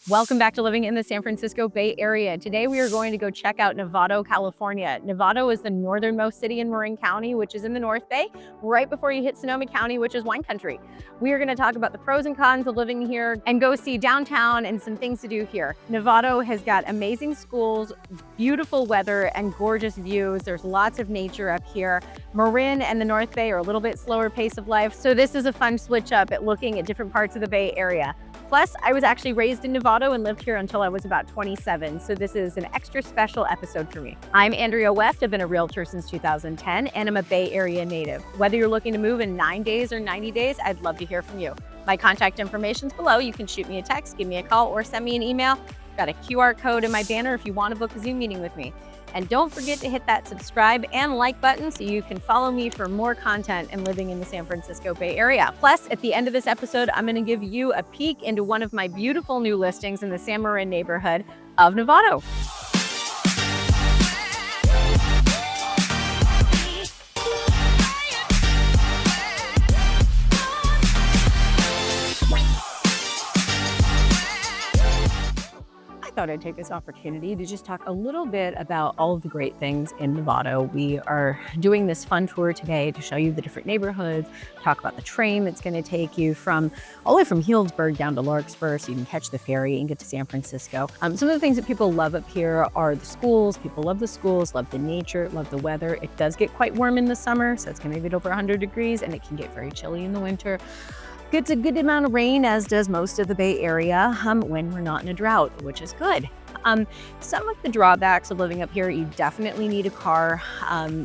Welcome back to Living in the San Francisco Bay Area. Today we are going to go check out Novato, California. Novato is the northernmost city in Marin County, which is in the North Bay, right before you hit Sonoma County, which is wine country. We are going to talk about the pros and cons of living here and go see downtown and some things to do here. Novato has got amazing schools, beautiful weather, and gorgeous views. There's lots of nature up here. Marin and the North Bay are a little bit slower pace of life, so this is a fun switch up at looking at different parts of the Bay Area. Plus, I was actually raised in Novato and lived here until I was about 27, so this is an extra special episode for me. I'm Andrea West. I've been a realtor since 2010, and I'm a Bay Area native. Whether you're looking to move in 9 days or 90 days, I'd love to hear from you. My contact information is below. You can shoot me a text, give me a call, or send me an email. Got a QR code in my banner if you want to book a Zoom meeting with me. And don't forget to hit that subscribe and like button so you can follow me for more content and living in the San Francisco Bay Area. Plus, at the end of this episode, I'm going to give you a peek into one of my beautiful new listings in the San Marin neighborhood of Novato. I thought I'd take this opportunity to just talk a little bit about all of the great things in Novato. We are doing this fun tour today to show you the different neighborhoods, talk about the train that's going to take you all the way from Healdsburg down to Larkspur, so you can catch the ferry and get to San Francisco. Some of the things that people love up here are the schools. People love the schools, love the nature, love the weather. It does get quite warm in the summer, so it's going to get over 100 degrees, and it can get very chilly in the winter. Gets a good amount of rain, as does most of the Bay Area, when we're not in a drought, which is good. Some of the drawbacks of living up here, you definitely need a car.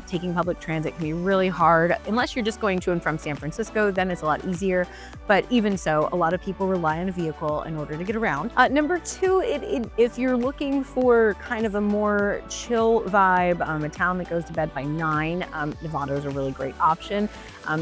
Taking public transit can be really hard. Unless you're just going to and from San Francisco, then it's a lot easier. But even so, a lot of people rely on a vehicle in order to get around. Number two, if you're looking for kind of a more chill vibe, a town that goes to bed by 9, Novato is a really great option.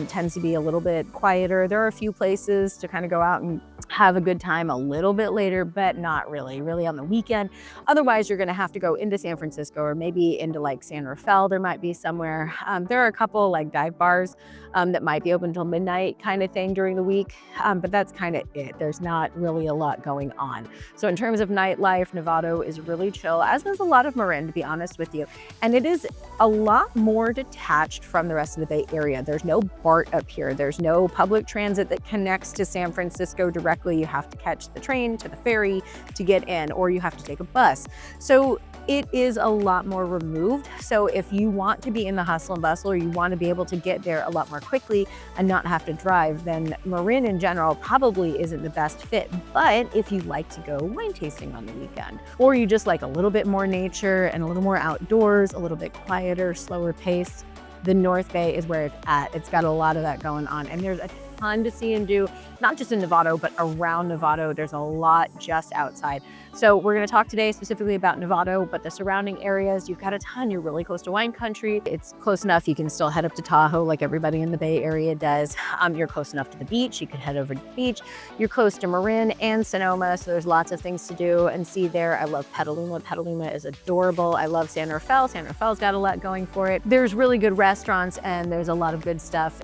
Tends to be a little bit quieter. There are a few places to kind of go out and have a good time a little bit later, but not really on the weekend. Otherwise, you're going to have to go into San Francisco or maybe into like San Rafael. There might be somewhere. There are a couple like dive bars that might be open until midnight kind of thing during the week, but that's kind of it. There's not really a lot going on. So in terms of nightlife, Novato is really chill, as is a lot of Marin, to be honest with you. And it is a lot more detached from the rest of the Bay Area. There's no BART up here. There's no public transit that connects to San Francisco directly. You have to catch the train to the ferry to get in, or you have to take a bus. So it is a lot more removed. So if you want to be in the hustle and bustle, or you want to be able to get there a lot more quickly and not have to drive, then Marin in general probably isn't the best fit. But if you like to go wine tasting on the weekend, or you just like a little bit more nature and a little more outdoors, a little bit quieter, slower pace, the North Bay is where it's at. It's got a lot of that going on, and there's a ton to see and do, not just in Novato, but around Novato. There's a lot just outside. So we're going to talk today specifically about Novato, but the surrounding areas, you've got a ton. You're really close to wine country. It's close enough. You can still head up to Tahoe like everybody in the Bay Area does. You're close enough to the beach. You could head over to the beach. You're close to Marin and Sonoma, so there's lots of things to do and see there. I love Petaluma. Petaluma is adorable. I love San Rafael. San Rafael's got a lot going for it. There's really good restaurants, and there's a lot of good stuff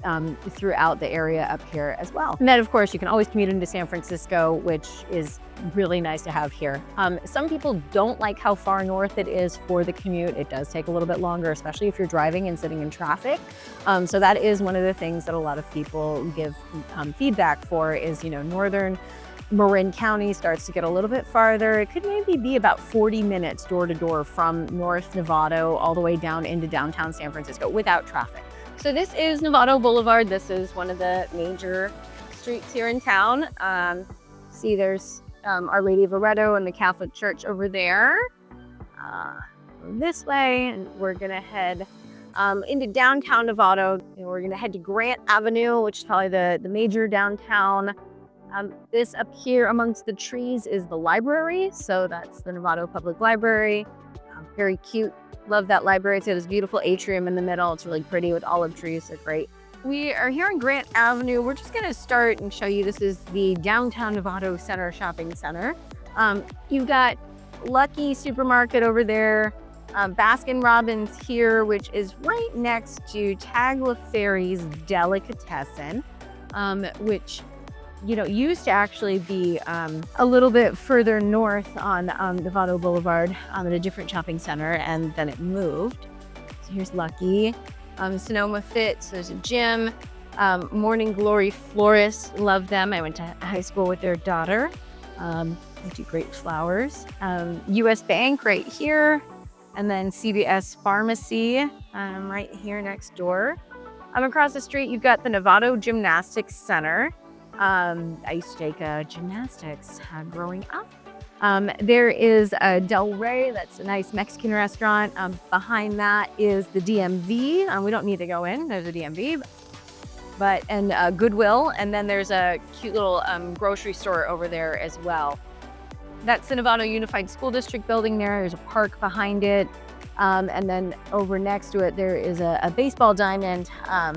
throughout the area up here as well. And then, of course, you can always commute into San Francisco, which is really nice to have here. Some people don't like how far north it is for the commute. It does take a little bit longer, especially if you're driving and sitting in traffic. So that is one of the things that a lot of people give feedback for is, northern Marin County starts to get a little bit farther. It could maybe be about 40 minutes door to door from North Novato all the way down into downtown San Francisco without traffic. So this is Novato Boulevard. This is one of the major streets here in town. See, there's Our Lady of Loretto and the Catholic Church over there. This way, and we're gonna head into downtown Novato, and we're gonna head to Grant Avenue, which is probably the major downtown. This up here amongst the trees is the library, so that's the Novato Public Library. Very cute. Love that library. It's got this beautiful atrium in the middle. It's really pretty with olive trees. They're great. We are here on Grant Avenue. We're just gonna start and show you, this is the downtown Novato Center Shopping Center. You've got Lucky Supermarket over there, Baskin Robbins here, which is right next to Tagliaferri's Delicatessen, which used to actually be a little bit further north on Novato Boulevard at a different shopping center, and then it moved. So here's Lucky. Sonoma Fit, so there's a gym. Morning Glory Florist, love them. I went to high school with their daughter. They do great flowers. US Bank right here. And then CVS Pharmacy right here next door. Across the street, you've got the Novato Gymnastics Center. I used to take gymnastics growing up. There is a Del Rey, that's a nice Mexican restaurant. Behind that is the DMV. We don't need to go in, there's a DMV. And Goodwill, and then there's a cute little grocery store over there as well. That's the Novato Unified School District building there. There's a park behind it. And then over next to it, there is a baseball diamond. I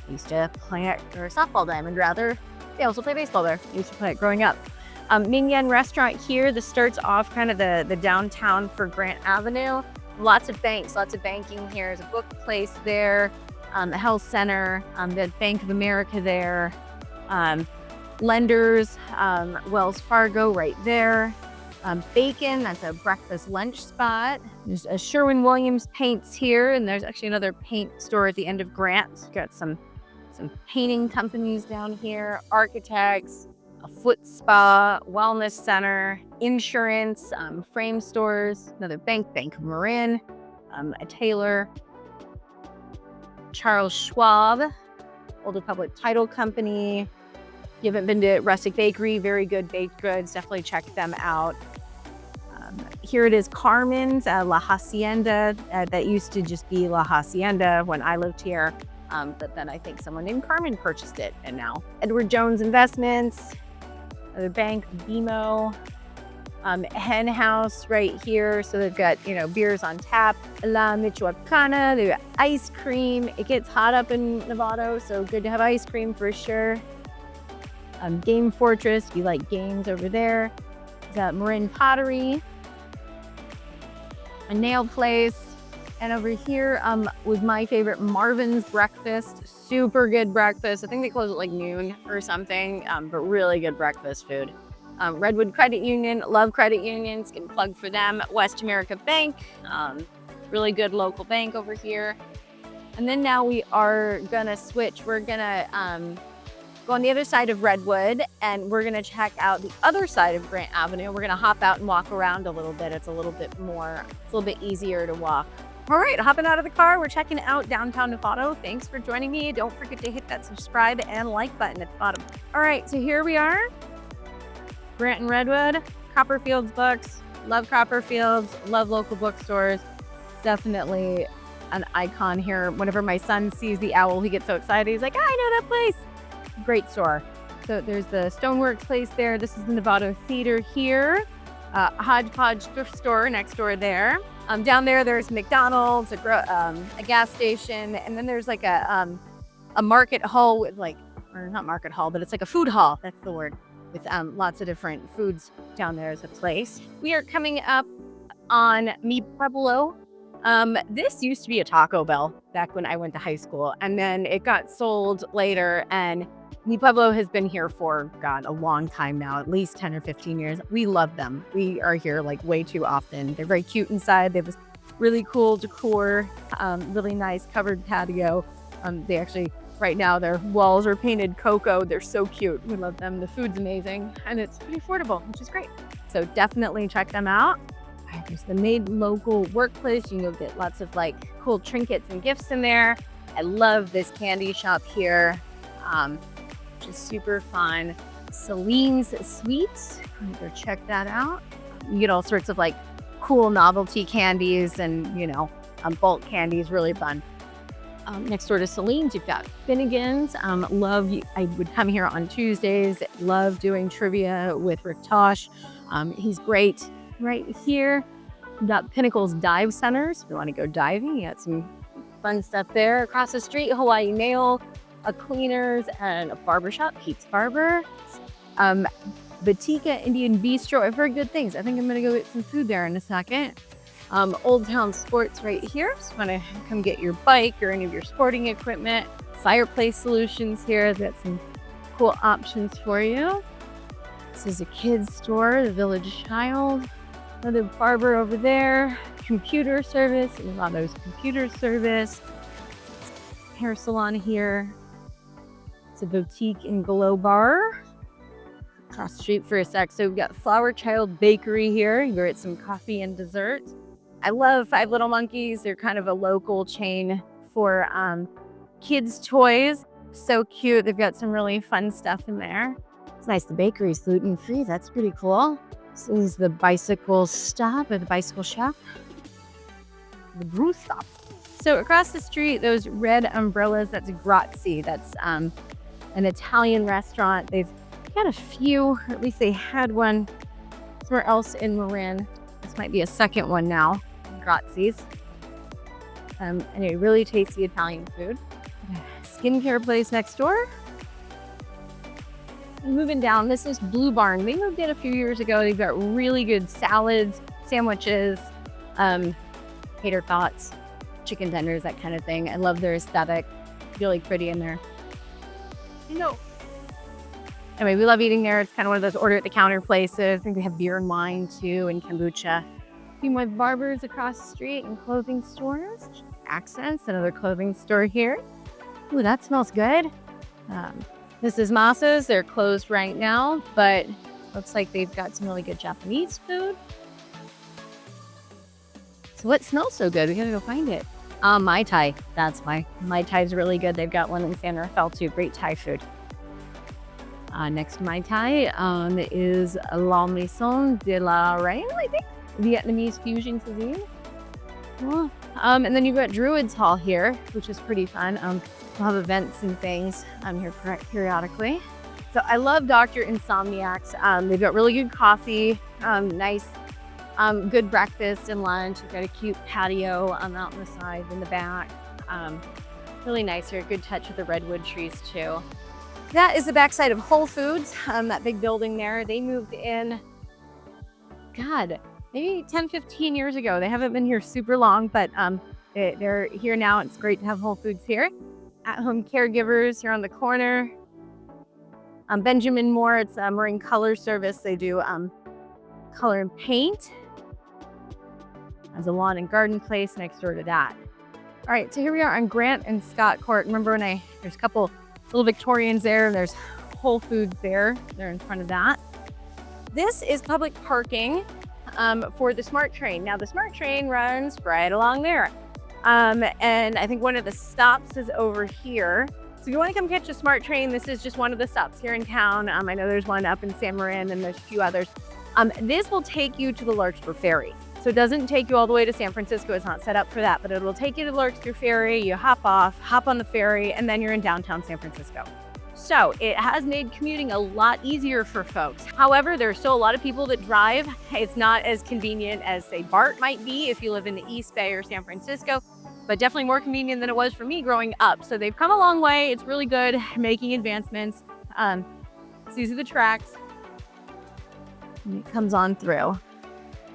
used to play it, or a softball diamond rather. They also play baseball there. I used to play it growing up. Ming Yen Restaurant here. This starts off kind of the downtown for Grant Avenue. Lots of banks, lots of banking here. There's a book place there. The health center, the Bank of America there. Lenders, Wells Fargo right there. Bacon, that's a breakfast lunch spot. There's a Sherwin-Williams Paints here, and there's actually another paint store at the end of Grant. Got some painting companies down here, architects, a foot spa, wellness center, insurance, frame stores, another bank, Bank of Marin, a tailor, Charles Schwab, Old Republic Title Company. If you haven't been to Rustic Bakery, very good baked goods, definitely check them out. Here it is, Carmen's, La Hacienda. That used to just be La Hacienda when I lived here, but then I think someone named Carmen purchased it, and now Edward Jones Investments, the bank, BMO, Hen House right here. So they've got, beers on tap. La Michoacana, they've got ice cream. It gets hot up in Novato, so good to have ice cream for sure. Game Fortress, if you like games over there. We've got Marin Pottery, a nail place. And over here was my favorite, Marvin's Breakfast. Super good breakfast. I think they close at like noon or something, but really good breakfast food. Redwood Credit Union, love credit unions, can plug for them. West America Bank, really good local bank over here. And then now we are gonna switch. We're gonna go on the other side of Redwood, and we're gonna check out the other side of Grant Avenue. We're gonna hop out and walk around a little bit. It's a little bit easier to walk. All right, hopping out of the car, we're checking out downtown Novato. Thanks for joining me. Don't forget to hit that subscribe and like button at the bottom. All right, so here we are. Grant and Redwood, Copperfield's books. Love Copperfield's, love local bookstores. Definitely an icon here. Whenever my son sees the owl, he gets so excited. He's like, I know that place. Great store. So there's the Stoneworks place there. This is the Novato Theater here. Hodgepodge thrift store next door there. Down there, there's McDonald's, a gas station, and then there's like a market hall with or not market hall, but it's like a food hall. That's the word. With lots of different foods down there as a place. We are coming up on Mi Pueblo. This used to be a Taco Bell back when I went to high school, and then it got sold later, and Mi Pueblo has been here for, God, a long time now, at least 10 or 15 years. We love them. We are here like way too often. They're very cute inside. They have this really cool decor, really nice covered patio. They actually, right now, their walls are painted cocoa. They're so cute. We love them. The food's amazing, and it's pretty affordable, which is great. So definitely check them out. There's the Made Local Workplace. You can go get lots of cool trinkets and gifts in there. I love this candy shop here, which is super fun. Celine's Sweets. Go check that out. You get all sorts of cool novelty candies and bulk candies. Really fun. Next door to Celine's, you've got Finnegan's. I would come here on Tuesdays. Love doing trivia with Rick Tosh. He's great. Right here, we've got Pinnacle's Dive Centers. If you want to go diving, you got some fun stuff there. Across the street, Hawaii Nail, a cleaners, and a barbershop, Pete's Barber. Batika Indian Bistro. I've heard good things. I think I'm going to go get some food there in a second. Old Town Sports right here. So if you want to come get your bike or any of your sporting equipment. Fireplace Solutions here. Got some cool options for you. This is a kid's store, the Village Child. Another barber over there. Computer service, Novato's computer service. Hair salon here. It's a boutique in Glow Bar. Across the street for a sec. So we've got Flower Child Bakery here. You get some coffee and dessert. I love Five Little Monkeys. They're kind of a local chain for kids' toys. So cute. They've got some really fun stuff in there. It's nice. The bakery's gluten-free. That's pretty cool. This is the bicycle stop or the bicycle shop. The brew stop. So across the street, those red umbrellas, that's 𝐍𝐞𝐢𝐠𝐡�n𝐨𝐫𝐡𝐨𝐮𝐫 an Italian restaurant. They've got a few, or at least they had one somewhere else in Marin. This might be a second one now, 𝐍𝐞𝐢𝐠𝐡�n𝐨𝐫𝐡𝐨𝐼𝐶. And a really tasty Italian food. Skincare place next door. Moving down, this is Blue Barn. They moved in a few years ago. They've got really good salads, sandwiches, tater tots, chicken tenders, that kind of thing. I love their aesthetic. Really pretty in there. No. Anyway, we love eating there. It's kind of one of those order at the counter places. I think they have beer and wine too, and kombucha. A few more barbers across the street and clothing stores. Accents, another clothing store here. Ooh, that smells good. This is Masa's. They're closed right now, but looks like they've got some really good Japanese food. So what smells so good? We gotta go find it. Mai Tai. That's why. Mai Tai's really good. They've got one in San Rafael too. Great Thai food. Next to Mai Tai is La Maison de la Reine, I think. Vietnamese fusion cuisine. Cool. And then you've got Druid's Hall here, which is pretty fun. We'll have events and things here periodically. So I love Dr. Insomniac's. They've got really good coffee, nice, good breakfast and lunch. We've got a cute patio out on the side in the back. Really nice here. Good touch with the redwood trees too. That is the backside of Whole Foods, that big building there. They moved in, God, maybe 10, 15 years ago. They haven't been here super long, but they're here now. It's great to have Whole Foods here. At-home caregivers here on the corner. Benjamin Moore, it's a marine color service. They do color and paint. There's a lawn and garden place next door to that. All right, so here we are on Grant and Scott Court. Remember when there's a couple little Victorians there, and there's Whole Foods there. They're in front of that. This is public parking for the SMART train. Now the SMART train runs right along there. And I think one of the stops is over here. So if you want to come catch a SMART train, this is just one of the stops here in town. I know there's one up in San Marin and there's a few others. This will take you to the Larkspur Ferry. So it doesn't take you all the way to San Francisco. It's not set up for that, but it will take you to the Larkspur Ferry. You hop off, hop on the ferry, and then you're in downtown San Francisco. So it has made commuting a lot easier for folks. However, there are still a lot of people that drive. It's not as convenient as, say, BART might be if you live in the East Bay or San Francisco, but definitely more convenient than it was for me growing up. So they've come a long way. It's really good, making advancements. These are the tracks. And it comes on through.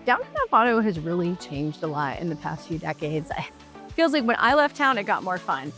Downtown Novato has really changed a lot in the past few decades. It feels like when I left town, it got more fun.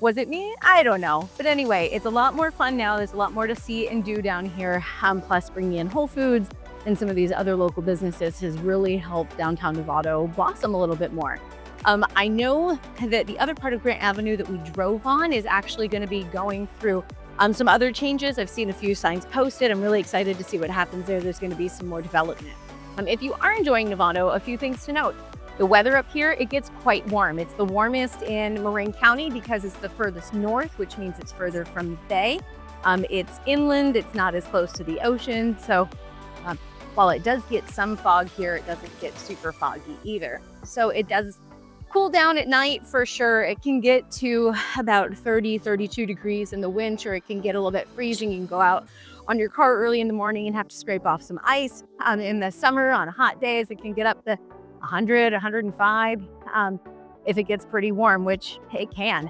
Was it me? I don't know. But anyway, it's a lot more fun now. There's a lot more to see and do down here. Plus bringing in Whole Foods and some of these other local businesses has really helped downtown Novato blossom a little bit more. I know that the other part of Grant Avenue that we drove on is actually going to be going through some other changes. I've seen a few signs posted. I'm really excited to see what happens there. There's going to be some more development. If you are enjoying Novato, a few things to note. The weather up here, it gets quite warm. It's the warmest in Marin County because it's the furthest north, which means it's further from the bay. It's inland, it's not as close to the ocean. So while it does get some fog here, it doesn't get super foggy either. So it does cool down at night for sure. It can get to about 30, 32 degrees in the winter. It can get a little bit freezing. You can go out on your car early in the morning and have to scrape off some ice. In the summer, on hot days, it can get up to 100, 105 if it gets pretty warm, which it can.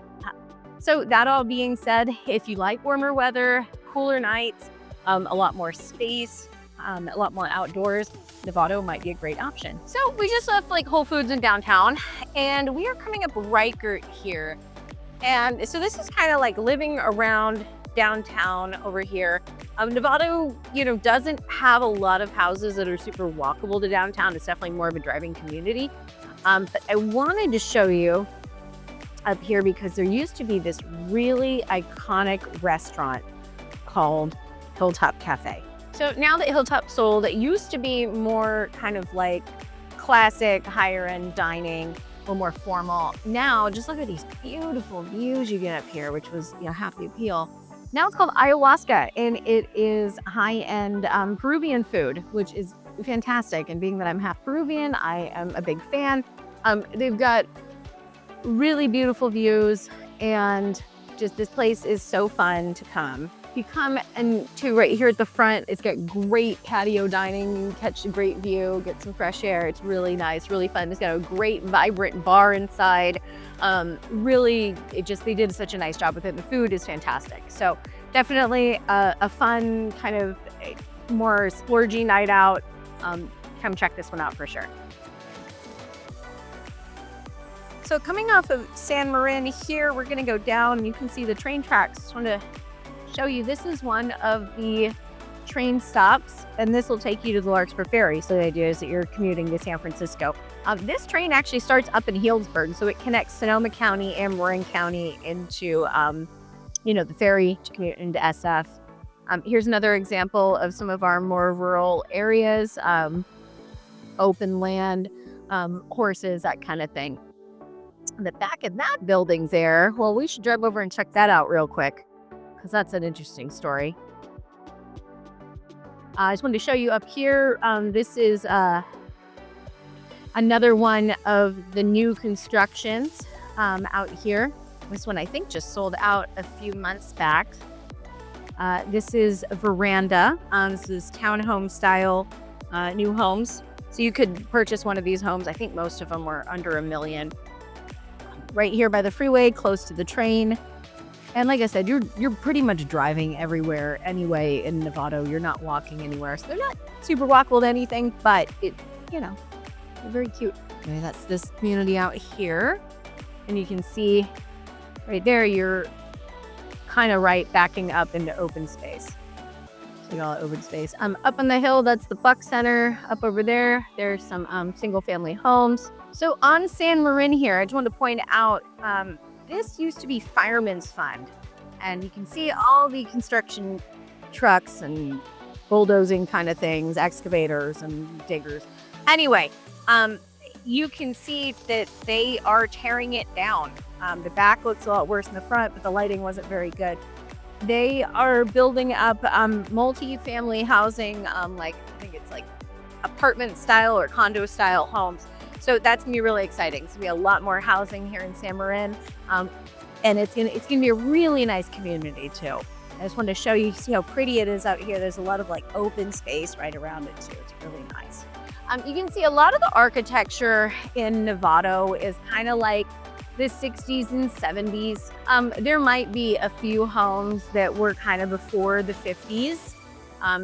So that all being said, if you like warmer weather, cooler nights, a lot more space, a lot more outdoors, Novato might be a great option. So we just left like Whole Foods in downtown and we are coming up Reichert here. And so this is kind of like living around downtown over here. Novato, doesn't have a lot of houses that are super walkable to downtown. It's definitely more of a driving community. But I wanted to show you up here because there used to be this really iconic restaurant called Hilltop Cafe. So now that Hilltop sold, it used to be more kind of like classic higher end dining, a little more formal. Now, just look at these beautiful views you get up here, which was half the appeal. Now it's called Ayahuasca, and it is high-end Peruvian food, which is fantastic. And being that I'm half Peruvian, I am a big fan. They've got really beautiful views, and just this place is so fun to come. You come and to right here at the front, it's got great patio dining. You can catch a great view, get some fresh air. It's really nice, really fun. It's got a great vibrant bar inside. Really, they did such a nice job with it. The food is fantastic. So definitely a fun kind of more splurgy night out. Come check this one out for sure. So coming off of San Marin here, we're gonna go down and you can see the train tracks. Just wanted to show you, this is one of the train stops, and this will take you to the Larkspur Ferry. So the idea is that you're commuting to San Francisco. This train actually starts up in Healdsburg, so it connects Sonoma County and Marin County into, the ferry to commute into SF. Here's another example of some of our more rural areas, open land, horses, that kind of thing. The back of that building there, well, we should drive over and check that out real quick, because that's an interesting story. I just wanted to show you up here. This is another one of the new constructions out here. This one I think just sold out a few months back. This is a veranda. This is townhome style new homes. So you could purchase one of these homes. I think most of them were under $1 million. Right here by the freeway, close to the train. And like I said, you're pretty much driving everywhere anyway in Novato. You're not walking anywhere. So they're not super walkable to anything, but they're very cute. Okay, that's this community out here. And you can see right there, you're kind of right backing up into open space. So you got open space. Up on the hill, that's the Buck Center. Up over there, there's some single family homes. So on San Marin here, I just wanted to point out, this used to be Fireman's Fund. And you can see all the construction trucks and bulldozing kind of things, excavators and diggers. Anyway, you can see that they are tearing it down. The back looks a lot worse than the front, but the lighting wasn't very good. They are building up multi-family housing, I think it's like apartment style or condo style homes. So that's gonna be really exciting. It's gonna be a lot more housing here in San Marin. And it's gonna be a really nice community too. I just wanted to show you, see how pretty it is out here. There's a lot of open space right around it too. It's really nice. You can see a lot of the architecture in Novato is kind of like the 60s and 70s. There might be a few homes that were kind of before the 50s.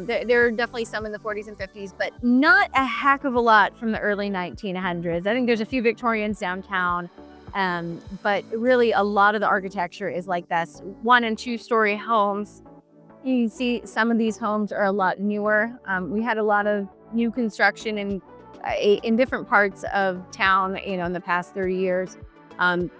There are definitely some in the 40s and 50s, but not a heck of a lot from the early 1900s. I think there's a few Victorians downtown, but really a lot of the architecture is like this 1- and 2-story homes. You can see some of these homes are a lot newer. We had a lot of new construction in different parts of town, in the past 30 years.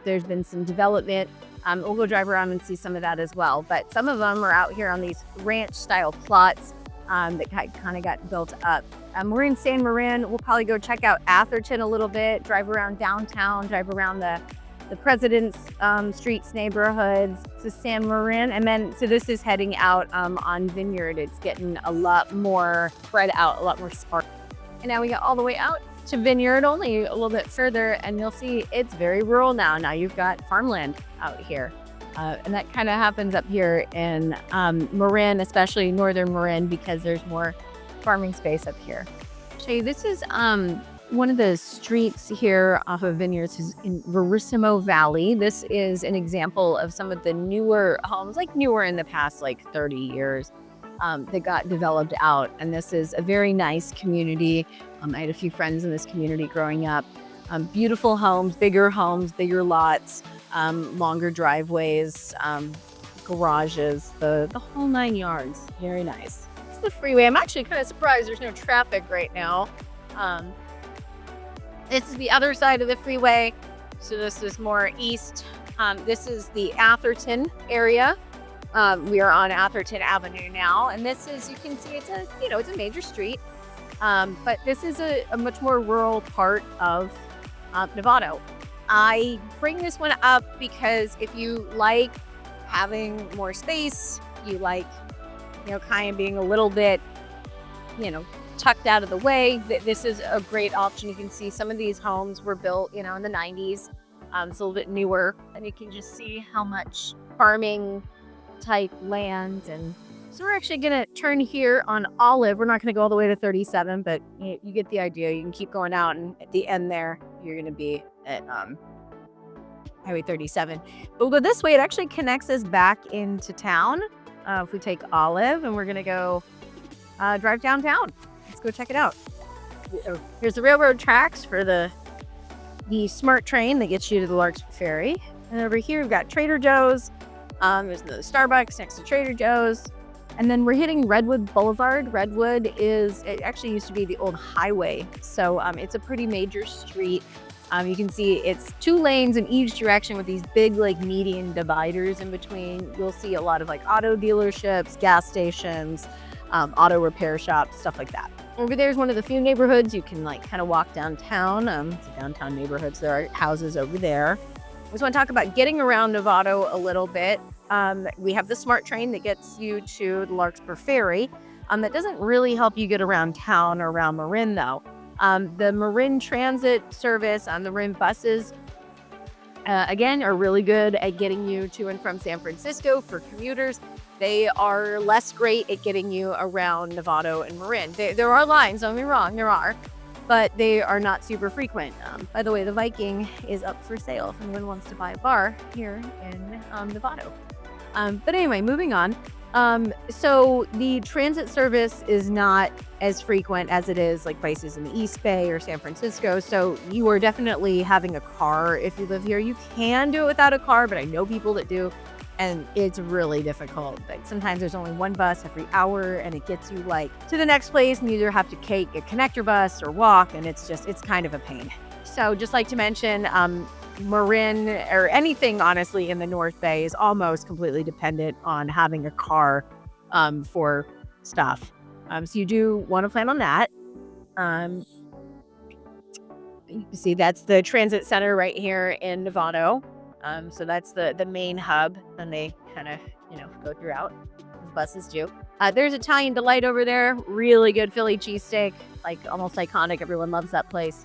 There's been some development. We'll go drive around and see some of that as well. But some of them are out here on these ranch-style plots that kind of got built up. We're in San Marin. We'll probably go check out Atherton a little bit, drive around downtown, drive around the President's Streets neighborhoods to San Marin. And then, so this is heading out on Vineyard. It's getting a lot more spread out, a lot more sparse. And now we got all the way out to Vineyard, only a little bit further, and you'll see it's very rural now. Now you've got farmland out here. And that kind of happens up here in Marin, especially northern Marin, because there's more farming space up here. Show you, this is one of the streets here off of Vineyards is in Verissimo Valley. This is an example of some of the newer homes, newer in the past 30 years, that got developed out. And this is a very nice community. I had a few friends in this community growing up. Beautiful homes, bigger lots, longer driveways, garages, the whole 9 yards. Very nice. It's the freeway. I'm actually kind of surprised there's no traffic right now. This is the other side of the freeway. So this is more east. This is the Atherton area. We are on Atherton Avenue now, and this is, you can see it's a major street, but this is a much more rural part of Novato. I bring this one up because if you like having more space, you like, kind of being a little bit, tucked out of the way, this is a great option. You can see some of these homes were built, in the 90s. It's a little bit newer, and you can just see how much farming type land. And so we're actually going to turn here on Olive. We're not going to go all the way to 37, but you get the idea. You can keep going out, and at the end there, you're going to be at Highway 37. But we'll go this way. It actually connects us back into town. If we take Olive, and we're going to go drive downtown. Let's go check it out. Here's the railroad tracks for the smart train that gets you to the Larkspur Ferry. And over here, we've got Trader Joe's. There's the Starbucks next to Trader Joe's. And then we're hitting Redwood Boulevard. Redwood it actually used to be the old highway. So it's a pretty major street. You can see it's 2 lanes in each direction with these big median dividers in between. You'll see a lot of auto dealerships, gas stations, auto repair shops, stuff like that. Over there is one of the few neighborhoods you can kind of walk downtown. It's a downtown neighborhood, so there are houses over there. I just want to talk about getting around Novato a little bit. We have the smart train that gets you to the Larkspur Ferry. That doesn't really help you get around town or around Marin, though. The Marin transit service on the Marin buses, again, are really good at getting you to and from San Francisco for commuters. They are less great at getting you around Novato and Marin. There are lines, don't get me wrong, there are, but they are not super frequent. By the way, the Viking is up for sale if anyone wants to buy a bar here in Novato. But anyway, moving on. So the transit service is not as frequent as it is places in the East Bay or San Francisco. So you are definitely having a car if you live here. You can do it without a car, but I know people that do. And it's really difficult. Sometimes there's only one bus every hour, and it gets you to the next place, and you either have to take a connector bus or walk, and it's kind of a pain. So just like to mention, Marin or anything honestly in the North Bay is almost completely dependent on having a car for stuff. So you do want to plan on that. You can see that's the transit center right here in Novato. So that's the main hub, and they kind of, go throughout, as buses do. There's Italian Delight over there. Really good Philly cheesesteak, almost iconic. Everyone loves that place.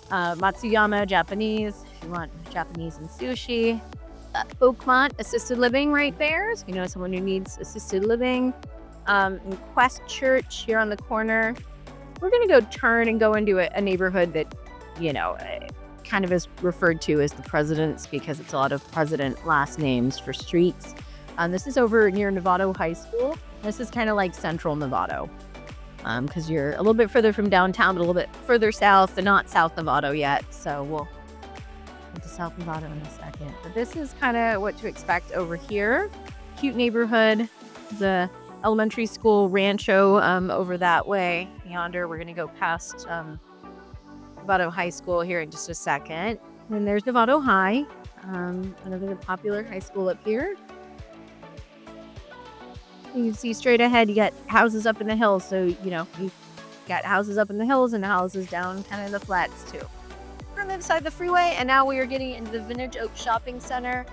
Matsuyama Japanese, if you want Japanese and sushi. Oakmont Assisted Living right there. So someone who needs assisted living. And Quest Church here on the corner. We're going to go turn and go into a neighborhood that, kind of is referred to as the President's because it's a lot of president last names for streets. This is over near Novato High School. This is kind of like central Novato because you're a little bit further from downtown, but a little bit further south, and not South Novato yet. So we'll get to South Novato in a second. But this is kind of what to expect over here. Cute neighborhood. The elementary school Rancho over that way. Yonder, we're going to go past Novato High School here in just a second. And there's Novato High, another popular high school up here. You can see straight ahead, you got houses up in the hills. So, you got houses up in the hills and houses down kind of the flats too. We're on the other side of the freeway, and now we are getting into the Vintage Oak Shopping Center.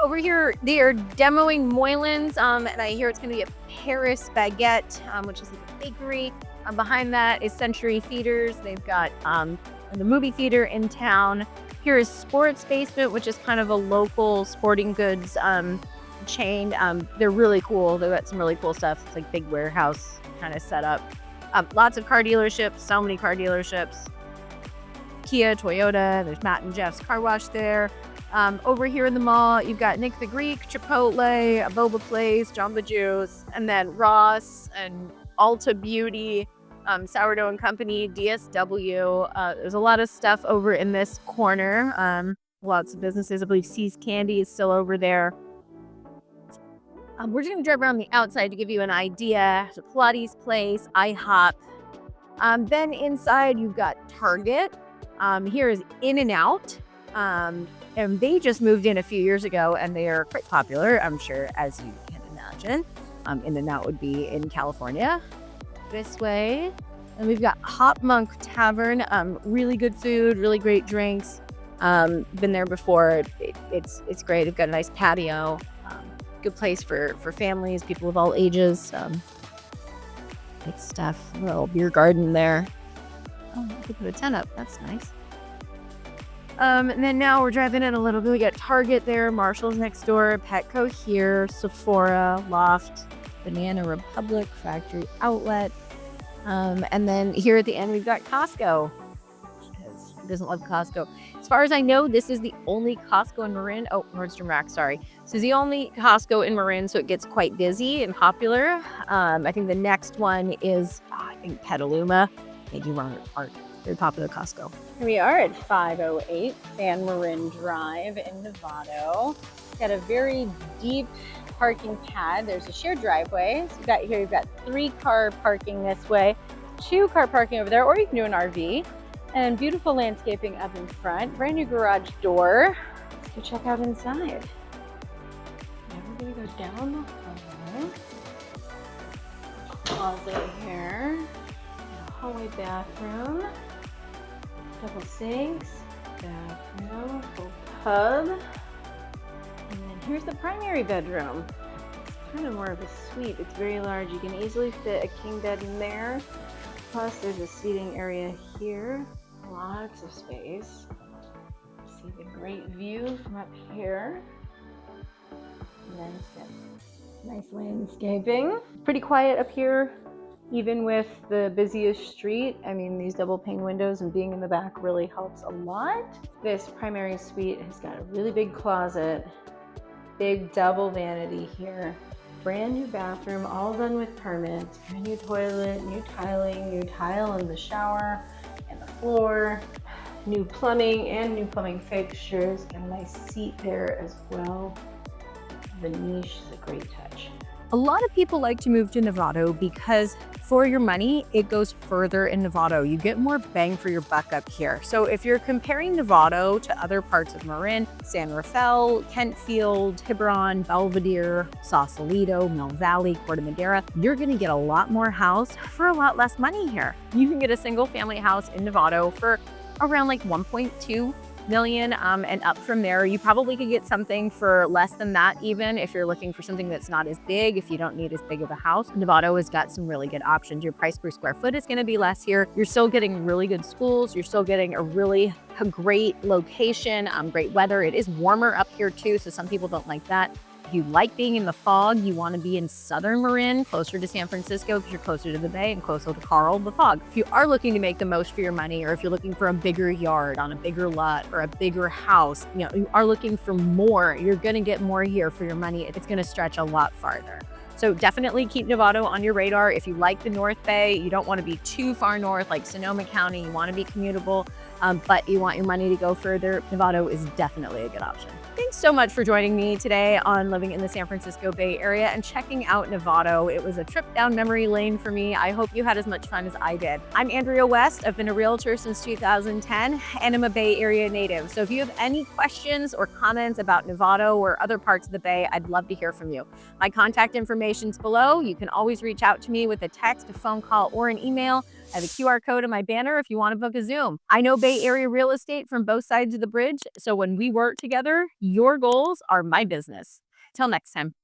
Over here, they are demoing Moylan's, and I hear it's going to be a Paris baguette, which is a bakery. Behind that is Century Theaters. They've got the movie theater in town. Here is Sports Basement, which is kind of a local sporting goods chain. They're really cool. They've got some really cool stuff. It's big warehouse kind of setup. Lots of car dealerships, so many car dealerships. Kia, Toyota, there's Matt and Jeff's car wash there. Over here in the mall, you've got Nick the Greek, Chipotle, a Boba Place, Jamba Juice, and then Ross and Ulta Beauty, Sourdough and Company, DSW. There's a lot of stuff over in this corner. Lots of businesses. I believe C's Candy is still over there. We're just gonna drive around the outside to give you an idea. So Pilates place, IHOP. Then inside you've got Target. Here is In-N-Out. And they just moved in a few years ago and they are quite popular, I'm sure, as you can imagine. In-N-Out would be in California. This way. And we've got Hop Monk Tavern. Really good food, really great drinks. Been there before. It's great. They've got a nice patio. Good place for families, people of all ages. Good stuff. Little beer garden there. Oh, I could put a tent up. That's nice. And then now we're driving in a little bit. We got Target there, Marshall's next door, Petco here, Sephora, Loft, Banana Republic, Factory Outlet. And then here at the end, we've got Costco. Because who doesn't love Costco? As far as I know, this is the only Costco in Marin. Oh, Nordstrom Rack, sorry. This is the only Costco in Marin, so it gets quite busy and popular. I think the next one is, I think Petaluma. Maybe wrong, aren't very popular Costco. Here we are at 508 San Marin Drive in Novato. Got a very deep parking pad. There's a shared driveway. So you've got 3-car parking this way, 2-car parking over there, or you can do an RV. And beautiful landscaping up in front. Brand new garage door. Let's go check out inside. Now we're gonna go down the hallway. Closet here. Hallway bathroom. Double sinks, bathroom, full tub. And then here's the primary bedroom. It's kind of more of a suite. It's very large. You can easily fit a king bed in there. Plus there's a seating area here. Lots of space. See the great view from up here. And then it's got nice landscaping. Pretty quiet up here. Even with the busiest street, I mean, these double pane windows and being in the back really helps a lot. This primary suite has got a really big closet, big double vanity here, brand new bathroom, all done with permits, brand new toilet, new tiling, new tile in the shower and the floor, new plumbing and new plumbing fixtures. Got a nice seat there as well. The niche is a great touch. A lot of people like to move to Novato because for your money, it goes further in Novato. You get more bang for your buck up here. So if you're comparing Novato to other parts of Marin, San Rafael, Kentfield, Tiburon, Belvedere, Sausalito, Mill Valley, Corte Madera, you're gonna get a lot more house for a lot less money here. You can get a single family house in Novato for around like 1.2 million, and up from there. You probably could get something for less than that, even if you're looking for something that's not as big, if you don't need as big of a house. Novato has got some really good options. Your price per square foot is going to be less here. You're still getting really good schools. You're still getting a great location, great weather. It is warmer up here too, so some people don't like that. If you like being in the fog, you want to be in southern Marin, closer to San Francisco because you're closer to the bay and closer to Carl, the fog. If you are looking to make the most for your money, or if you're looking for a bigger yard on a bigger lot or a bigger house, you are looking for more, you're going to get more here for your money. It's going to stretch a lot farther. So definitely keep Novato on your radar. If you like the North Bay, you don't want to be too far north like Sonoma County, you want to be commutable, but you want your money to go further, Novato is definitely a good option. Thanks so much for joining me today on living in the San Francisco Bay Area and checking out Novato. It was a trip down memory lane for me. I hope you had as much fun as I did. I'm Andrea West. I've been a realtor since 2010 and I'm a Bay Area native. So if you have any questions or comments about Novato or other parts of the Bay, I'd love to hear from you. My contact information is below. You can always reach out to me with a text, a phone call, or an email. I have a QR code on my banner if you want to book a Zoom. I know Bay Area real estate from both sides of the bridge, so when we work together, your goals are my business. Till next time.